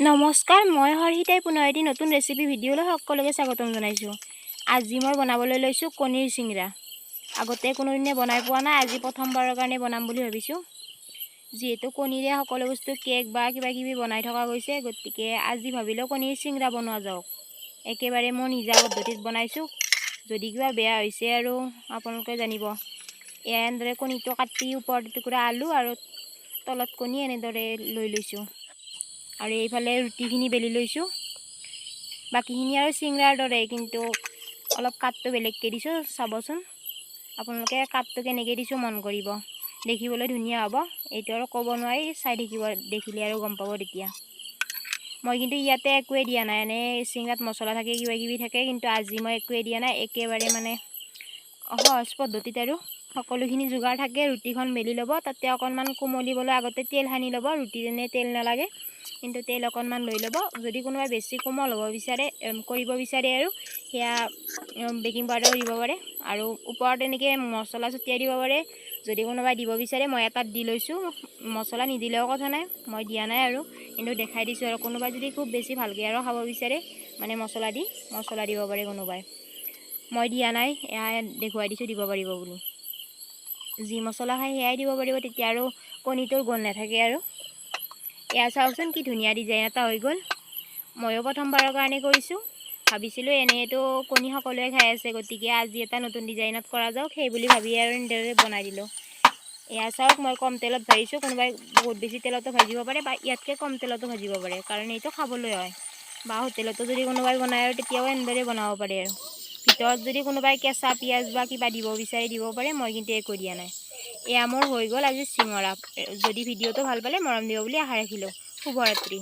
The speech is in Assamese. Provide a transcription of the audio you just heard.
নমস্কাৰ, মই হৰহিতাই পুনৰ এটি নতুন ৰেচিপি ভিডিঅ'লৈ সকলোকে স্বাগতম জনাইছোঁ। আজি মই বনাবলৈ লৈছোঁ কণীৰ চিংৰা। আগতে কোনোদিনে বনাই পোৱা নাই, আজি প্ৰথমবাৰৰ কাৰণে বনাম বুলি ভাবিছোঁ। যিহেতু কণীৰে সকলো বস্তু কেক বা কিবাকিবি বনাই থকা গৈছে, গতিকে আজি ভাবিলোঁ কণীৰ চিংৰা বনোৱা যাওক। একেবাৰে মই নিজা পদ্ধতিত বনাইছোঁ। যদি কিবা বেয়া হৈছে আৰু আপোনালোকে জানিব। এনেদৰে কণীটো কাটি ওপৰত টুকুৰা আলু আৰু তলত কণী এনেদৰে লৈ লৈছোঁ। আৰু এইফালে ৰুটিখিনি বেলি লৈছোঁ। বাকীখিনি আৰু চিংৰাৰ দৰে, কিন্তু অলপ কাটটো বেলেগকৈ দিছোঁ। চাবচোন আপোনালোকে কাটটো কেনেকৈ দিছোঁ মন কৰিব। দেখিবলৈ ধুনীয়া হ'ব। এইটো আৰু ক'ব নোৱাৰি, চাই থাকিব, দেখিলে আৰু গম পাব তেতিয়া। মই কিন্তু ইয়াতে একোৱে দিয়া নাই। এনেই চিংৰাত মছলা থাকে, কিবাকিবি থাকে, কিন্তু আজি মই একোৱে দিয়া নাই। একেবাৰে মানে সহজ পদ্ধতিত আৰু সকলোখিনি যোগাৰ থাকে। ৰুটিখন বেলি ল'ব, তাতে অকণমান কোমলিবলৈ আগতে তেল সানি ল'ব। ৰুটি যেনে তেল নালাগে, কিন্তু তেল অকণমান লৈ ল'ব। যদি কোনোবাই বেছি কোমল হ'ব বিচাৰে, কৰিব বিচাৰে আৰু সেয়া বেকিং পাউডাৰো দিব পাৰে, আৰু ওপৰত এনেকৈ মছলা ছটিয়াই দিব পাৰে। যদি কোনোবাই দিব বিচাৰে, মই এটাত দি লৈছোঁ। মছলা নিদিলেও কথা নাই, মই দিয়া নাই আৰু, কিন্তু দেখাই দিছোঁ। আৰু কোনোবাই যদি খুব বেছি ভালকৈ আৰু খাব বিচাৰে, মানে মছলা দিব পাৰে কোনোবাই। মই দিয়া নাই, এয়া দেখুৱাই দিছোঁ দিব পাৰিব বুলি। যি মছলা খায় সেয়াই দিব পাৰিব, তেতিয়া আৰু কণীটোৰ গোন্ধ নাথাকে আৰু। এয়া চাওকচোন কি ধুনীয়া ডিজাইন এটা হৈ গ'ল। ময়ো প্ৰথমবাৰৰ কাৰণে কৰিছোঁ। ভাবিছিলোঁ এনেইতো কণী সকলোৱে খাই আছে, গতিকে আজি এটা নতুন ডিজাইনত কৰা যাওক, সেই বুলি ভাবি আৰু এনেদৰে বনাই দিলোঁ। এয়া চাওক, মই কম তেলত ভাজিছোঁ। কোনোবাই বহুত বেছি তেলতো ভাজিব পাৰে, বা ইয়াতকৈ কম তেলতো ভাজিব পাৰে, কাৰণ এইটো খাবলৈ হয়। বা হোটেলতো যদি কোনোবাই বনায় আৰু তেতিয়াও এনেদৰে বনাব পাৰে। আৰু ভিতৰত যদি কোনোবাই কেঁচা পিঁয়াজ বা কিবা দিব বিচাৰে দিব পাৰে, মই কিন্তু একো দিয়া নাই। এয়া মোৰ হৈ গ'ল আজি চিঙৰা। যদি ভিডিঅ'টো ভাল পালে মৰম দিব বুলি আশা ৰাখিলোঁ। শুভৰাত্ৰি।